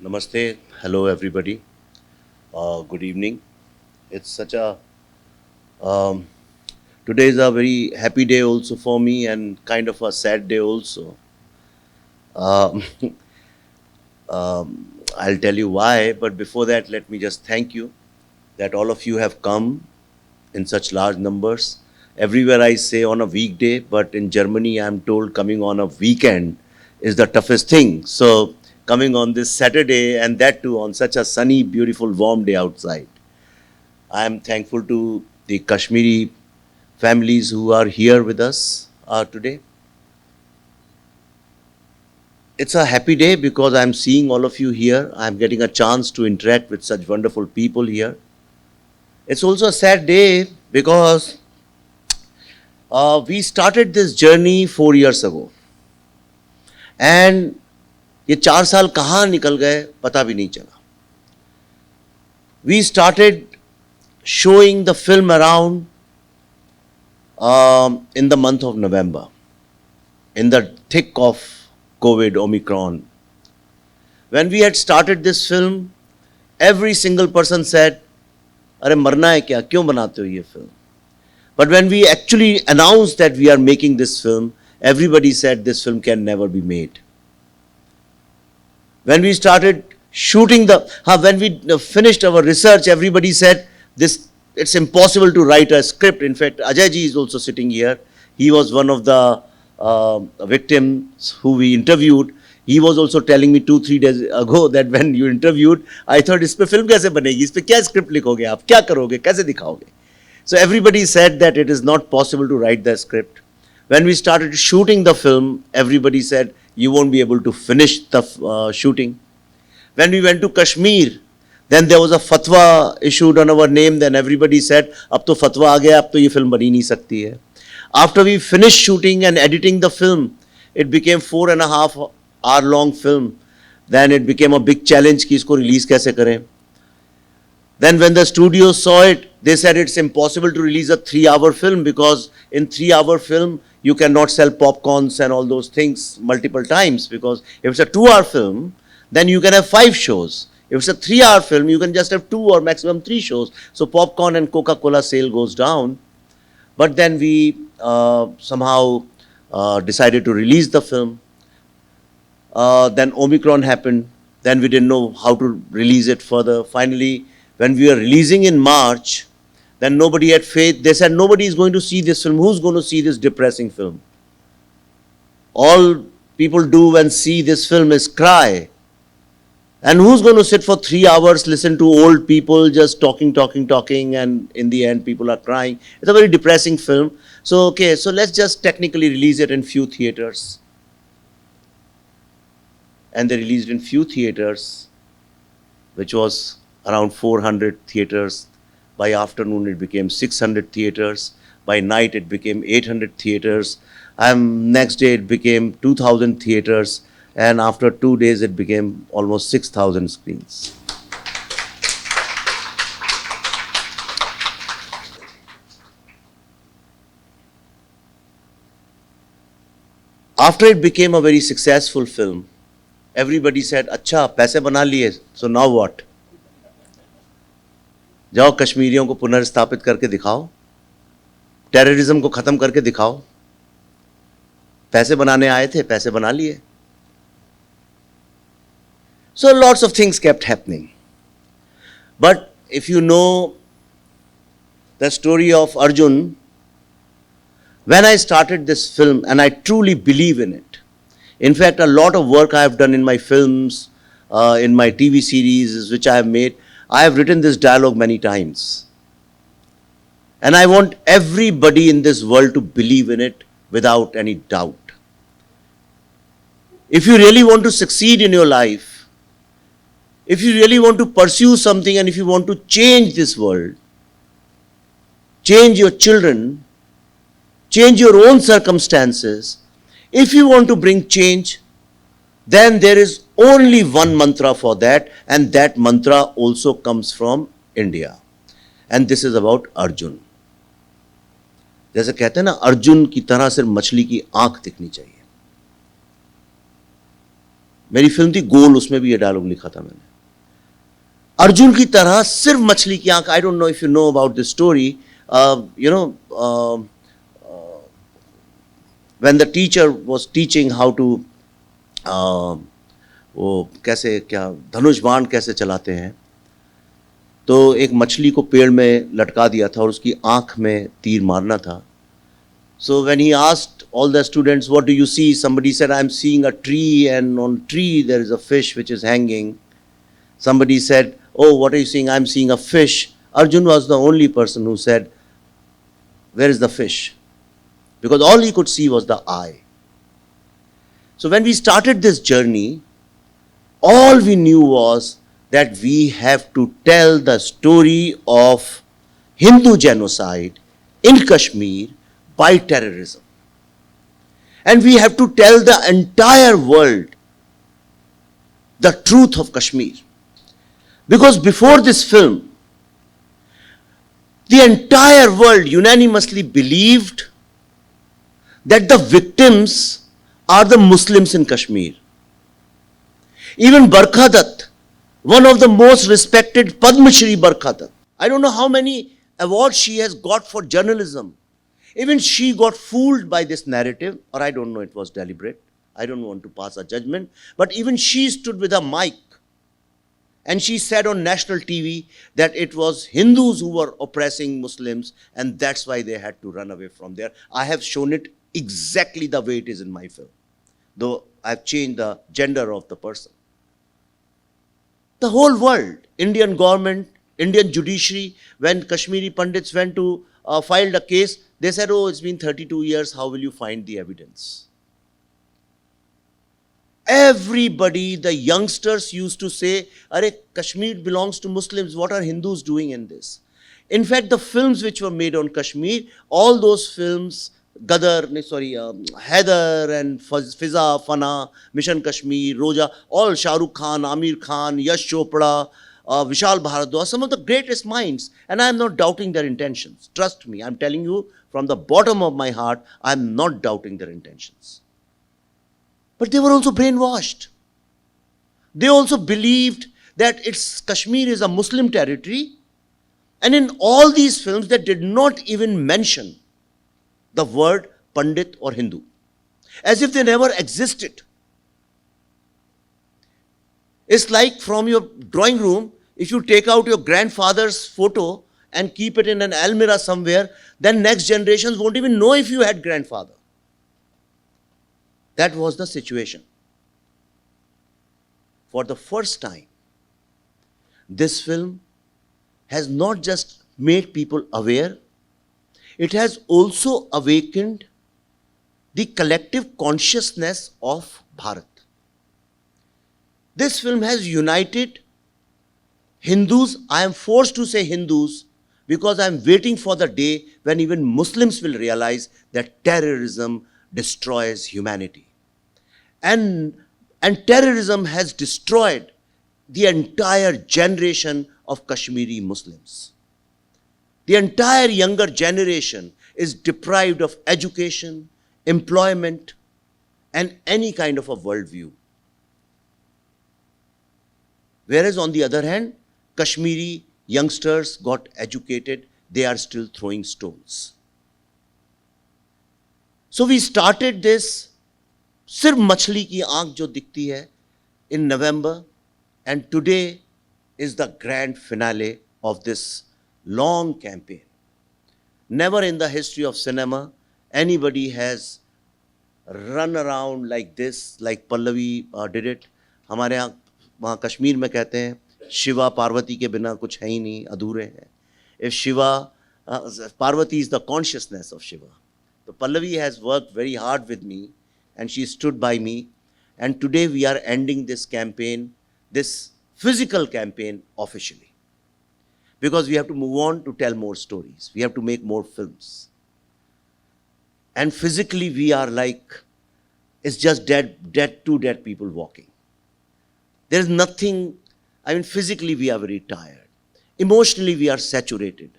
Namaste. Hello, everybody. Good evening. It's such a um, today is a very happy day also for me and kind of a sad day also. Um, I'll tell you why, but before that, let me just thank you that all of you have come in such large numbers. Everywhere I say on a weekday, but in Germany, I'm told coming on a weekend is the toughest thing. So, coming on this Saturday and that too on such a sunny, beautiful, warm day outside. I am thankful to the Kashmiri families who are here with us today. It's a happy day because I'm seeing all of you here. I'm getting a chance to interact with such wonderful people here. It's also a sad day because we started this journey 4 years ago. And ये 4 साल कहाँ निकल गए पता भी नहीं चला. We started showing the film around in the month of November, in the thick of COVID, Omicron. When we had started this film, every single person said, अरे मरना है क्या, क्यों बनाते हो ये film? But when we actually announced that we are making this film, everybody said this film can never be made. When we started shooting when we finished our research, everybody said it's impossible to write a script. In fact, Ajay ji is also sitting here. He was one of the victims who we interviewed. He was also telling me 2-3 days ago that when you interviewed, I thought इस पे film कैसे बनेगी, इस पे क्या script लिखोगे आप, क्या करोगे, कैसे दिखाओगे? So everybody said that it is not possible to write the script. When we started shooting the film, everybody said you won't be able to finish the shooting. When we went to Kashmir, then there was a fatwa issued on our name. Then everybody said, अब तो fatwa आ गया, अब तो ये film बनी नहीं सकती है. After we finished shooting and editing the film, it became 4.5 hour long film. Then it became a big challenge कि इसको release कैसे करें. Then when the studio saw it, they said it's impossible to release a 3-hour film because in 3-hour film, you cannot sell popcorns and all those things multiple times, because if it's a 2-hour film, then you can have 5 shows. If it's a 3-hour film, you can just have 2 or maximum 3 shows. So popcorn and Coca-Cola sale goes down. But then we somehow decided to release the film. Then Omicron happened. Then we didn't know how to release it further. Finally, when we were releasing in March, then nobody had faith. They said nobody is going to see this film. Who's going to see this depressing film? All people do when see this film is cry. And who's going to sit for 3 hours, listen to old people just talking, and in the end people are crying. It's a very depressing film. So let's just technically release it in few theaters. And they released in few theaters, which was around 400 theaters. By afternoon it became 600 theaters. By night it became 800 theaters. Next day it became 2,000 theaters. And after 2 days, it became almost 6,000 screens. After it became a very successful film, everybody said, अच्छा पैसे बना लिए, so now what? जाओ कश्मीरियों को पुनर्स्थापित करके दिखाओ, टेररिज्म को खत्म करके दिखाओ. पैसे बनाने आए थे, पैसे बना लिए. So lots of things kept happening. But if you know the story of Arjun, when I started this film, and I truly believe in it, in fact, a lot of work I have done in my films, in my TV series, which I have made, I have written this dialogue many times. And I want everybody in this world to believe in it without any doubt. If you really want to succeed in your life, if you really want to pursue something, and if you want to change this world, change your children, change your own circumstances, if you want to bring change, then there is only one mantra for that, and that mantra also comes from India. And this is about Arjun. जैसे कहते हैं ना, अर्जुन की तरह सिर्फ मछली की आंख दिखनी चाहिए. मेरी फिल्म थी गोल, उसमें भी ये डायलॉग लिखा था मैंने। अर्जुन की तरह सिर्फ मछली की आंख, I don't know if you know about this story, you know, when the teacher was teaching how to, वो कैसे क्या धनुष बाण कैसे चलाते हैं, तो एक मछली को पेड़ में लटका दिया था और उसकी आंख में तीर मारना था. So when he asked all the students, what do you see? Somebody said, I'm seeing a tree, and on tree there is a fish which is hanging. Somebody said, oh, what are you seeing? I'm seeing a fish. Arjun was the only person who said, where is the fish? Because all he could see was the eye. So when we started this journey, all we knew was that we have to tell the story of Hindu genocide in Kashmir by terrorism. And we have to tell the entire world the truth of Kashmir. Because before this film, the entire world unanimously believed that the victims are the Muslims in Kashmir. Even Barkha Dutt, one of the most respected Padma Shri Barkha Dutt, I don't know how many awards she has got for journalism. Even she got fooled by this narrative, or I don't know, it was deliberate. I don't want to pass a judgment. But even she stood with a mic and she said on national TV that it was Hindus who were oppressing Muslims and that's why they had to run away from there. I have shown it exactly the way it is in my film, though I've changed the gender of the person. The whole world, Indian government, Indian judiciary, when Kashmiri Pandits went to filed a case, they said, oh, it's been 32 years, how will you find the evidence? Everybody, the youngsters used to say, Arey, Kashmir belongs to Muslims, what are Hindus doing in this? In fact, the films which were made on Kashmir, all those films, Haider and Fiza, Fana, Mission Kashmir, Roja, all Shah Rukh Khan, Amir Khan, Yash Chopra, Vishal Bharadwaj, some of the greatest minds. And I am not doubting their intentions. Trust me, I am telling you from the bottom of my heart, I am not doubting their intentions. But they were also brainwashed. They also believed that Kashmir is a Muslim territory. And in all these films, they did not even mention the word Pandit or Hindu, as if they never existed. It's like from your drawing room, if you take out your grandfather's photo and keep it in an almirah somewhere, then next generations won't even know if you had grandfather. That was the situation. For the first time, this film has not just made people aware, it has also awakened the collective consciousness of Bharat. This film has united Hindus. I am forced to say Hindus because I am waiting for the day when even Muslims will realize that terrorism destroys humanity. And terrorism has destroyed the entire generation of Kashmiri Muslims. The entire younger generation is deprived of education, employment, and any kind of a worldview. Whereas on the other hand, Kashmiri youngsters got educated, they are still throwing stones. So we started this सिर्फ मछली की आंख जो दिखती है in November, and today is the grand finale of this long campaign. Never in the history of cinema anybody has run around like this, like Pallavi did it. हमारे यहाँ वहाँ कश्मीर में कहते हैं शिवा पार्वती के बिना कुछ है ही नहीं, अधूरे हैं. If Shiva, Parvati is the consciousness of Shiva. So Pallavi has worked very hard with me and she stood by me. And today we are ending this campaign, this physical campaign officially. Because we have to move on to tell more stories. We have to make more films. And physically we are like, it's just two dead people walking. There is nothing, physically we are very tired. Emotionally we are saturated.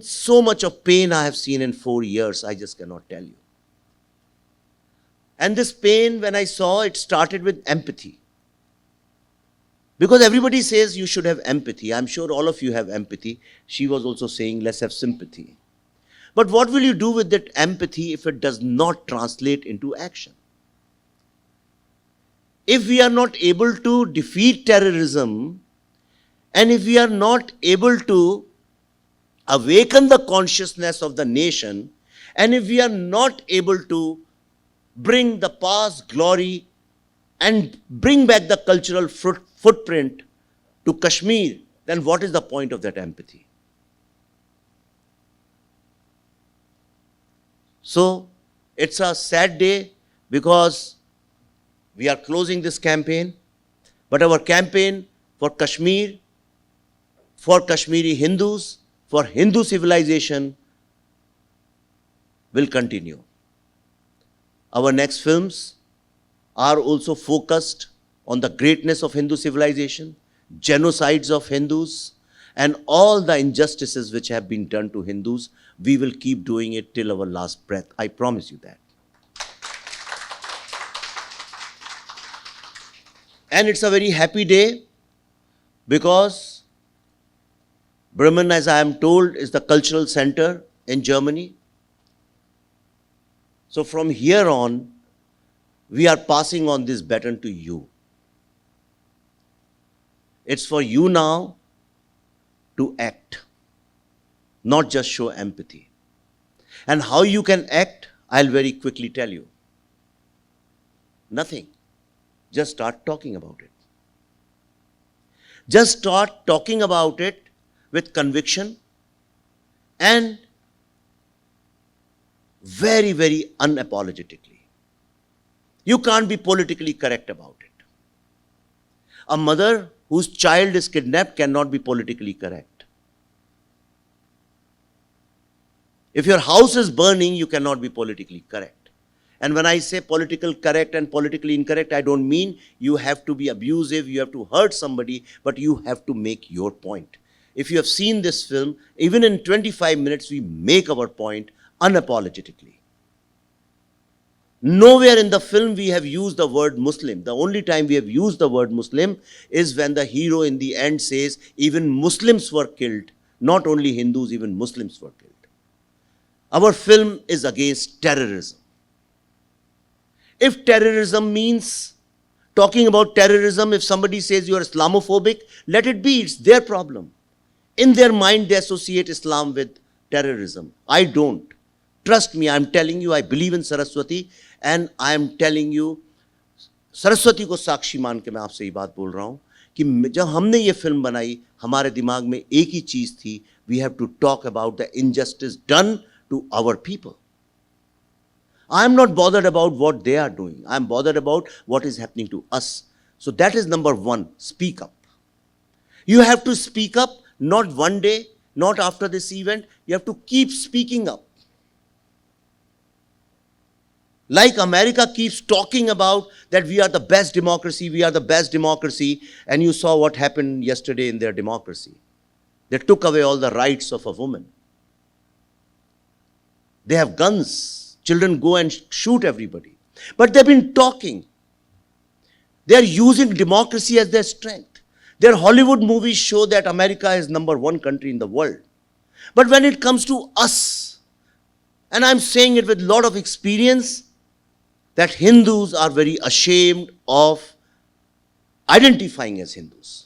So much of pain I have seen in 4 years, I just cannot tell you. And this pain, when I saw, it started with empathy. Because everybody says you should have empathy. I'm sure all of you have empathy. She was also saying, let's have sympathy. But what will you do with that empathy if it does not translate into action? If we are not able to defeat terrorism, and if we are not able to awaken the consciousness of the nation, and if we are not able to bring the past glory and bring back the cultural footprint to Kashmir, then what is the point of that empathy? So, it's a sad day because we are closing this campaign, but our campaign for Kashmir, for Kashmiri Hindus, for Hindu civilization will continue. Our next films are also focused on the greatness of Hindu civilization, genocides of Hindus, and all the injustices which have been done to Hindus. We will keep doing it till our last breath. I promise you that. And it's a very happy day because Bremen, as I am told, is the cultural center in Germany. So from here on, we are passing on this baton to you. It's for you now to act, not just show empathy. And how you can act, I'll very quickly tell you. Nothing. Just start talking about it. Just start talking about it with conviction and very, very unapologetically. You can't be politically correct about it. A mother whose child is kidnapped cannot be politically correct. If your house is burning, you cannot be politically correct. And when I say political correct and politically incorrect, I don't mean you have to be abusive, you have to hurt somebody, but you have to make your point. If you have seen this film, even in 25 minutes, we make our point unapologetically. Nowhere in the film we have used the word Muslim. The only time we have used the word Muslim is when the hero in the end says, even Muslims were killed. Not only Hindus, even Muslims were killed. Our film is against terrorism. If terrorism means talking about terrorism, if somebody says you are Islamophobic, let it be, it's their problem. In their mind, they associate Islam with terrorism. I don't. Trust me, I'm telling you, I believe in Saraswati, and I'm telling you, Saraswati को साक्षी मान के मैं आपसे ये बात बोल रहा हूँ कि जब हमने ये फिल्म बनाई, हमारे दिमाग में एक ही चीज थी, we have to talk about the injustice done to our people. I'm not bothered about what they are doing. I'm bothered about what is happening to us. So that is number one, speak up. You have to speak up, not one day, not after this event. You have to keep speaking up. Like America keeps talking about that we are the best democracy, we are the best democracy, and you saw what happened yesterday in their democracy. They took away all the rights of a woman. They have guns. Children go and shoot everybody. But they've been talking. They are using democracy as their strength. Their Hollywood movies show that America is number one country in the world. But when it comes to us, and I'm saying it with a lot of experience, that Hindus are very ashamed of identifying as Hindus.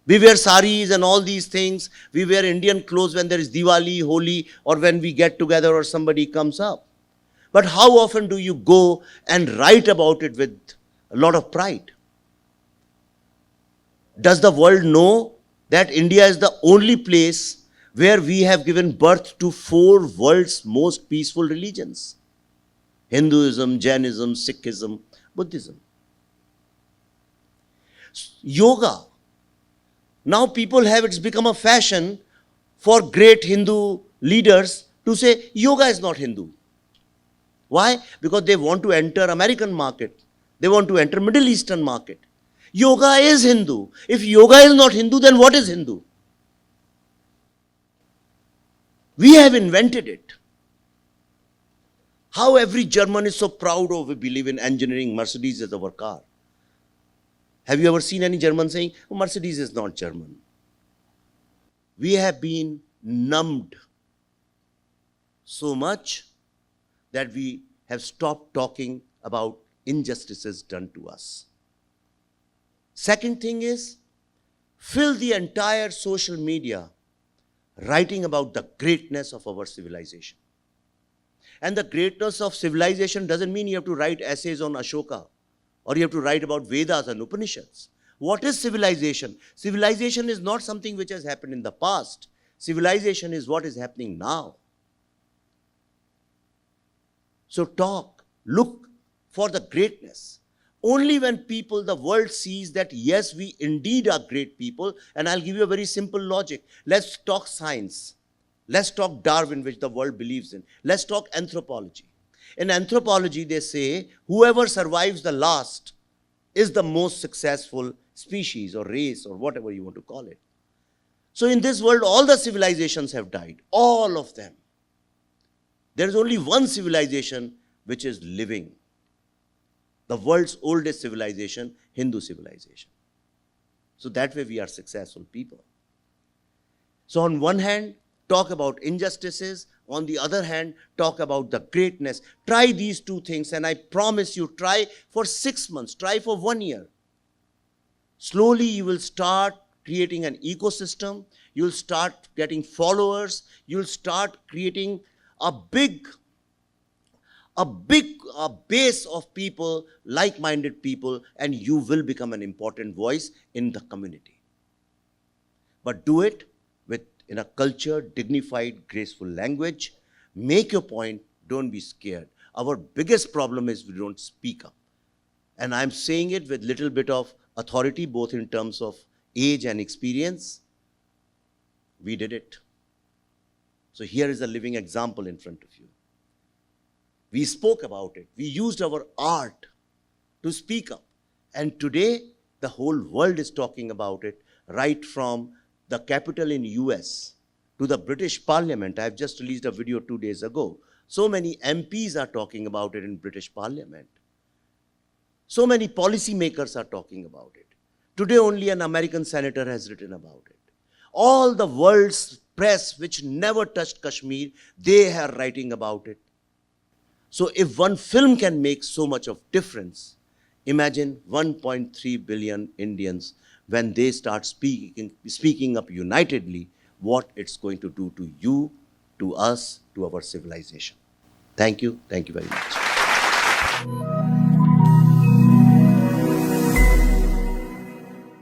We wear saris and all these things. We wear Indian clothes when there is Diwali, Holi, or when we get together or somebody comes up. But how often do you go and write about it with a lot of pride? Does the world know that India is the only place where we have given birth to 4 world's most peaceful religions? Hinduism, Jainism, Sikhism, Buddhism. Yoga. Now people have, it's become a fashion for great Hindu leaders to say yoga is not Hindu. Why? Because they want to enter American market. They want to enter Middle Eastern market. Yoga is Hindu. If yoga is not Hindu, then what is Hindu? We have invented it. How every German is so proud of, we believe in engineering, Mercedes as our car. Have you ever seen any German saying, oh, Mercedes is not German? We have been numbed so much that we have stopped talking about injustices done to us. Second thing is, fill the entire social media writing about the greatness of our civilization. And the greatness of civilization doesn't mean you have to write essays on Ashoka or you have to write about Vedas and Upanishads. What is civilization? Civilization is not something which has happened in the past. Civilization is what is happening now. So talk, look for the greatness. Only when people, the world sees that yes, we indeed are great people, and I'll give you a very simple logic. Let's talk science. Let's talk Darwin, which the world believes in. Let's talk anthropology. In anthropology, they say whoever survives the last is the most successful species or race or whatever you want to call it. So in this world, all the civilizations have died, all of them. There is only one civilization which is living. The world's oldest civilization, Hindu civilization. So that way we are successful people. So on one hand, talk about injustices. On the other hand, talk about the greatness. Try these two things, and I promise you, try for 6 months, try for 1 year. Slowly you will start creating an ecosystem. You'll start getting followers. You'll start creating a base of people, like-minded people, and you will become an important voice in the community. But do it in a cultured, dignified, graceful language. Make your point, don't be scared. Our biggest problem is we don't speak up. And I'm saying it with little bit of authority, both in terms of age and experience. We did it. So here is a living example in front of you. We spoke about it. We used our art to speak up. And today, the whole world is talking about it, right from the Capitol in US to the British Parliament. I've just released a video 2 days ago. So many MPs are talking about it in British Parliament. So many policymakers are talking about it. Today only an American senator has written about it. All the world's press, which never touched Kashmir, they are writing about it. So if one film can make so much of difference, imagine 1.3 billion Indians, when they start speaking up unitedly, what it's going to do to you, to us, to our civilization. Thank you very much.